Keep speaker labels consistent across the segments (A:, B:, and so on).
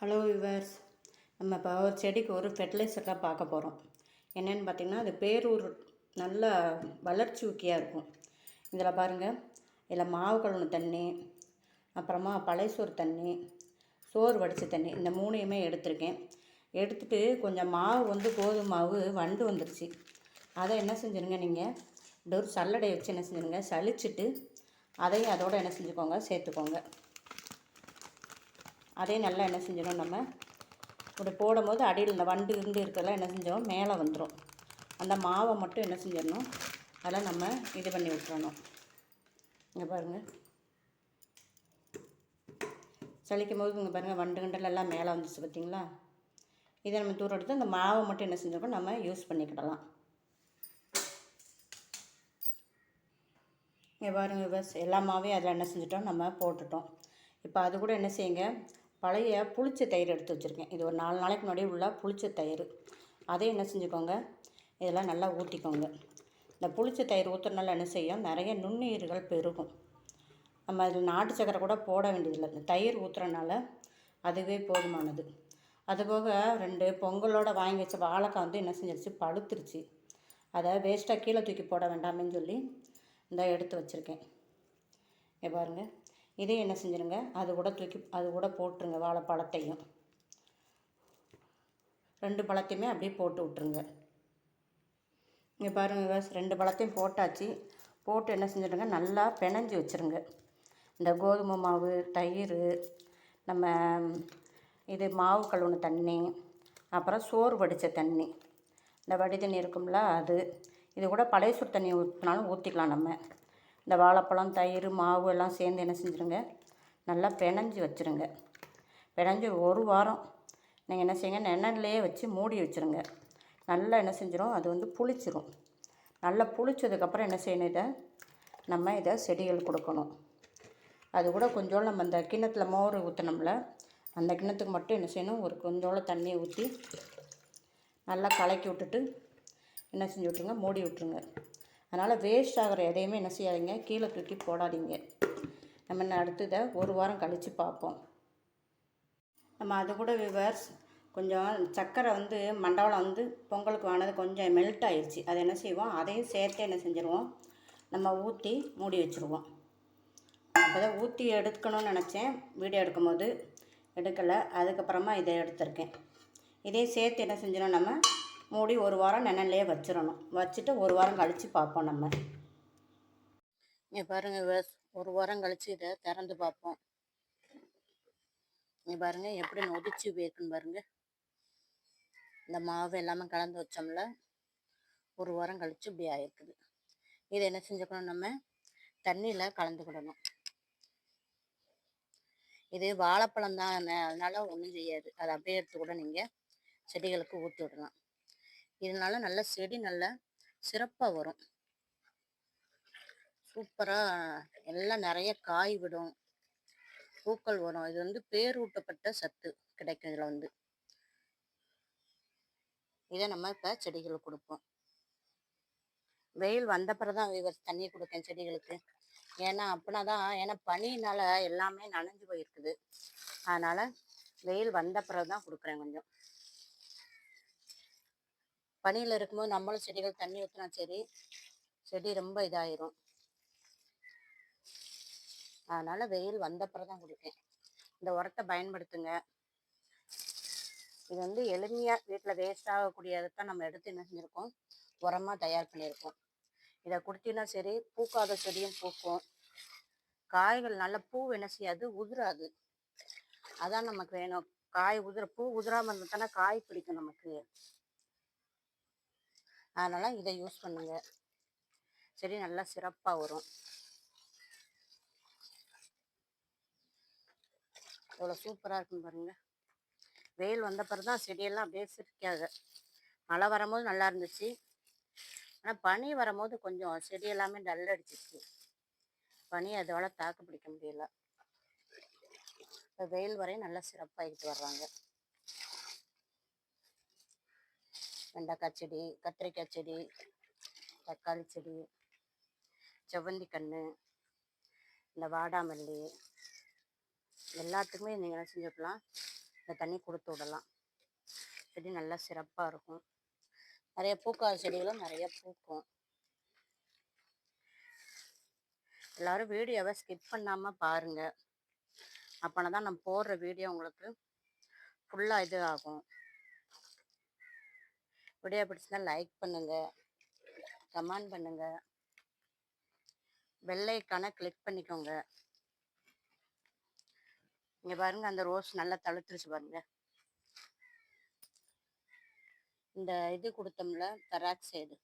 A: Hello viewers, நம்ம இப்போ ஒரு செடிக்கு ஒரு ஃபெர்டிலைசர் தான் பார்க்க போகிறோம். என்னென்னு பார்த்திங்கன்னா, அது பேரூர் நல்ல வளர்ச்சி ஊக்கியாக இருக்கும். இதில் பாருங்கள், இதில் மாவு கழுவுன தண்ணி, அப்புறமா பழையசோறு தண்ணி, சோறு வடித்த தண்ணி, இந்த மூணையுமே எடுத்திருக்கேன். எடுத்துகிட்டு கொஞ்சம் மாவு கோதுமை மாவு வண்டு வந்துருச்சு. அதை என்ன செஞ்சுருங்க, நீங்கள் இந்த ஒரு சல்லடையை வச்சு என்ன செஞ்சுருங்க, சலிச்சுட்டு அதையும் அதோடு என்ன செஞ்சுக்கோங்க, சேர்த்துக்கோங்க. அதையும் நல்லா என்ன செஞ்சிடும், நம்ம இப்படி போடும் போது அடியில் இந்த வண்டு இருக்கிறதெல்லாம் என்ன செஞ்சோம், மேலே வந்துடும். அந்த மாவை மட்டும் என்ன செஞ்சிடணும், அதெல்லாம் நம்ம இது பண்ணி விட்டுறணும். இங்கே பாருங்கள், சலிக்கும் போது இங்கே பாருங்கள், வண்டு கண்டல் எல்லாம் மேலே வந்துச்சு பார்த்திங்களா. இதை நம்ம தூரம் எடுத்து அந்த மாவை மட்டும் என்ன செஞ்சிருக்கோம், நம்ம யூஸ் பண்ணிக்கிடலாம். இங்கே பாருங்கள் பஸ், எல்லா மாவையும் அதில் என்ன செஞ்சிட்டோம், நம்ம போட்டுட்டோம். இப்போ அது கூட என்ன செய்யுங்க, பழைய புளிச்ச தயிர் எடுத்து வச்சுருக்கேன். இது ஒரு 4 நாளைக்கு முன்னாடி உள்ள புளிச்ச தயிர். அதே என்ன செஞ்சுக்கோங்க, இதெல்லாம் நல்லா ஊற்றிக்கோங்க. இந்த புளிச்ச தயிர் ஊற்றுறதுனால என்ன செய்யும், நிறைய நுண்ணுயிர்கள் பெருகும். நம்ம அதில் நாட்டு சக்கரை கூட போட வேண்டியதில்லை. இந்த தயிர் ஊற்றுறனால அதுவே போதுமானது. அதுபோக 2 பொங்கலோடு வாங்கி வச்ச வாழைக்காய் என்ன செஞ்சிருச்சு, பழுத்துருச்சு. அதை வேஸ்ட்டாக கீழே தூக்கி போட வேண்டாமேன்னு சொல்லி இந்த எடுத்து வச்சுருக்கேன். இங்கே பாருங்கள், இதே என்ன செஞ்சுருங்க, அது கூட போட்டுருங்க. வாழைப்பழத்தையும் 2 பழத்தையுமே அப்படியே போட்டு விட்ருங்க. இங்கே பாருங்கள், 2 பழத்தையும் போட்டாச்சு. போட்டு என்ன செஞ்சுடுங்க, நல்லா பிணைஞ்சி வச்சுருங்க. இந்த கோதுமை மாவு, தயிர், நம்ம இது மாவு கழுவுன தண்ணி, அப்புறம் சோறு வடித்த தண்ணி, இந்த வடி தண்ணி இருக்கும்ல அது, இது கூட பழைய சோறு தண்ணி ஊற்றினாலும் ஊற்றிக்கலாம். நம்ம இந்த வாழைப்பழம், தயிர், மாவு எல்லாம் சேர்ந்து என்ன செஞ்சுருங்க, நல்லா பிணைஞ்சி வச்சுருங்க. பிணைஞ்சி ஒரு வாரம் நீங்கள் என்ன செய்யுங்க, நிழல்லையே வச்சு மூடி வச்சுருங்க. நல்லா என்ன செஞ்சிடும், அது புளிச்சிரும். நல்லா புளிச்சதுக்கப்புறம் என்ன செய்யணும், இதை செடிகள் கொடுக்கணும். அது கூட கொஞ்சோண்டு நம்ம அந்த கிண்ணத்தில் மோர் ஊற்றினோம்ல, அந்த கிண்ணத்துக்கு மட்டும் என்ன செய்யணும், ஒரு கொஞ்சோண்டு தண்ணியை ஊற்றி நல்லா கலக்கி விட்டுட்டு என்ன செஞ்சு விட்ருங்க, மூடி விட்ருங்க. அதனால் வேஸ்ட் ஆகிற எதையுமே என்ன செய்யாதீங்க, கீழே தூக்கி போடாதீங்க. நம்ம என்ன அடுத்ததை ஒரு வாரம் கழித்து பார்ப்போம். நம்ம அது கூட விவர்ஸ் கொஞ்சம் சர்க்கரை மண்டபம் பொங்கலுக்கு வாங்கினது கொஞ்சம் மெல்ட் ஆயிடுச்சு. அதை என்ன செய்வோம், அதையும் சேர்த்து என்ன செஞ்சுருவோம், நம்ம ஊற்றி மூடி வச்சுருவோம். அப்போ தான் ஊற்றி எடுக்கணும்னு நினச்சேன், வீடியோ எடுக்கும் போது எடுக்கலை. அதுக்கப்புறமா இதை எடுத்திருக்கேன். இதே சேர்த்து என்ன செஞ்சிடும், நம்ம மூடி ஒரு வாரம் நிழல்லையே வச்சிடணும். வச்சுட்டு ஒரு வாரம் கழித்து பார்ப்போம். நம்ம இங்கே பாருங்கள், ஒரு வாரம் கழித்து இதை திறந்து பார்ப்போம். இங்கே பாருங்கள், எப்படி நொதிச்சு போயிருக்குன்னு பாருங்கள். இந்த மாவு எல்லாமே கலந்து வச்சோம்ல, ஒரு வாரம் கழித்து இப்படி ஆயிருக்குது. இதை என்ன செஞ்சுக்கணும், நம்ம தண்ணியில் கலந்துக்கிடணும். இது வாழைப்பழம் தான், அதனால ஒன்றும் செய்யாது. அதை அப்படியே எடுத்து கூட நீங்கள் செடிகளுக்கு ஊற்றி விடலாம். இதனால நல்ல செடி நல்ல சிறப்பாக வரும். சூப்பராக எல்லாம் நிறைய காய் விடும், பூக்கள் வரும். இது பேரூட்டப்பட்ட சத்து கிடைக்கும் இதில். இதை நம்ம இப்போ செடிகளுக்கு கொடுப்போம். வெயில் வந்த பிறகு தான் தண்ணி கொடுக்கேன் செடிகளுக்கு. ஏன்னா அப்படின்னா தான், ஏன்னா பனியினால் எல்லாமே நனைஞ்சு போயிருக்குது. அதனால் வெயில் வந்த பிறகு தான் கொடுக்குறேன். கொஞ்சம் பனியில் இருக்கும்போது நம்மளும் செடிகள் தண்ணி ஊற்றினா சரி, செடி ரொம்ப இதாயிரும். அதனால் வெயில் வந்த பிறகு தான் கொடுப்பேன். இந்த உரத்தை பயன்படுத்துங்க. இது எளிமையாக வீட்டில் வேஸ்ட் ஆகக்கூடியதை தான் நம்ம எடுத்து என்ன செஞ்சுருக்கோம், உரமாக தயார் பண்ணியிருக்கோம். இதை கொடுத்தீங்கன்னா சரி, பூக்காத செடியும் பூக்கும். காய்கள் நல்ல பூ என்ன செய்யாது, உதிராது. அதான் நமக்கு வேணும். காய் பூ உதிராமல் இருந்தால் தானே காய் பிடிக்கும் நமக்கு. அதனால் இதை யூஸ் பண்ணுங்க, செடி நல்லா சிறப்பாக வரும். எவ்வளோ சூப்பராக இருக்குன்னு பாருங்கள். வெயில் வந்த பிறகு தான் செடியெல்லாம் அப்படியே சிரிக்காது. மழை வரும்போது நல்லா இருந்துச்சு, ஆனால் பனி வரும்போது கொஞ்சம் செடி எல்லாமே டல் அடிச்சிச்சு. பனி அதோட தாக்கு பிடிக்க முடியல. இப்போ வெயில் வரையும் நல்லா சிறப்பாகிட்டு வர்றாங்க. வெண்டைக்காய் செடி, கத்திரிக்காய் செடி, தக்காளி செடி, செவ்வந்தி கன்று, இந்த வாடாமல்லி, எல்லாத்துக்குமே நீங்கள் என்ன செஞ்சுக்கலாம், இந்த தண்ணி கொடுத்து விடலாம். செடி நல்லா சிறப்பாக இருக்கும். நிறைய பூக்காத செடிகளும் நிறைய பூக்கும். எல்லோரும் வீடியோவை ஸ்கிப் பண்ணாமல் பாருங்கள். அப்போனா தான் நம்ம போடுற வீடியோ உங்களுக்கு ஃபுல்லாக இது ஆகும். வீடியோ பிடிச்சிருந்தா லைக் பண்ணுங்கள், கமெண்ட் பண்ணுங்கள், பெல் ஐக்கானை கிளிக் பண்ணிக்கோங்க. இங்கே பாருங்கள், அந்த ரோஸ் நல்லா தழுத்துருச்சு பாருங்கள். இந்த இது கொடுத்தோம்ல பெராக்சைடு,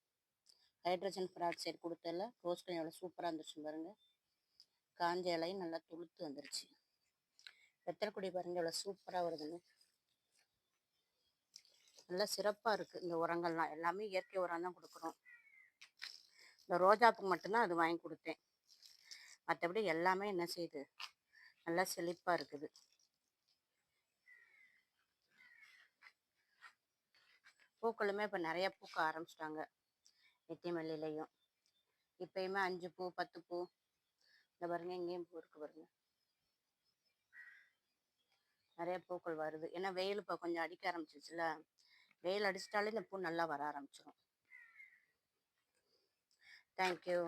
A: ஹைட்ரஜன் பெராக்சைடு கொடுத்ததில் ரோஸ் கொஞ்சம் எவ்வளோ சூப்பராக இருந்துச்சு பாருங்கள். காஞ்ச இலையும் நல்லா துளுத்து வந்துருச்சு. வெத்தலைக்குடி பாருங்கள் எவ்வளோ சூப்பராக வருதுன்னு. நல்லா சிறப்பாக இருக்குது. இந்த உரங்கள்லாம் எல்லாமே இயற்கை உரம் தான் கொடுக்குறோம். இந்த ரோஜாப்புக்கு மட்டும்தான் அது வாங்கி கொடுத்தேன். மற்றபடி எல்லாமே என்ன செய்யுது, நல்லா செழிப்பாக இருக்குது. பூக்களுமே இப்போ நிறைய பூக்க ஆரம்பிச்சிட்டாங்க. நித்திய மல்லியிலையும் இப்பயுமே 5 பூ 10 பூ. இந்த பாருங்க, இங்கேயும் பூ இருக்கு பாருங்க. நிறைய பூக்கள் வருது. ஏன்னா வெயில் இப்போ கொஞ்சம் அடிக்க ஆரம்பிச்சிச்சுல. வெயில் அடிச்சிட்டாலே இந்த பூ நல்லா வர ஆரம்பிச்சிடும். தேங்க்யூ.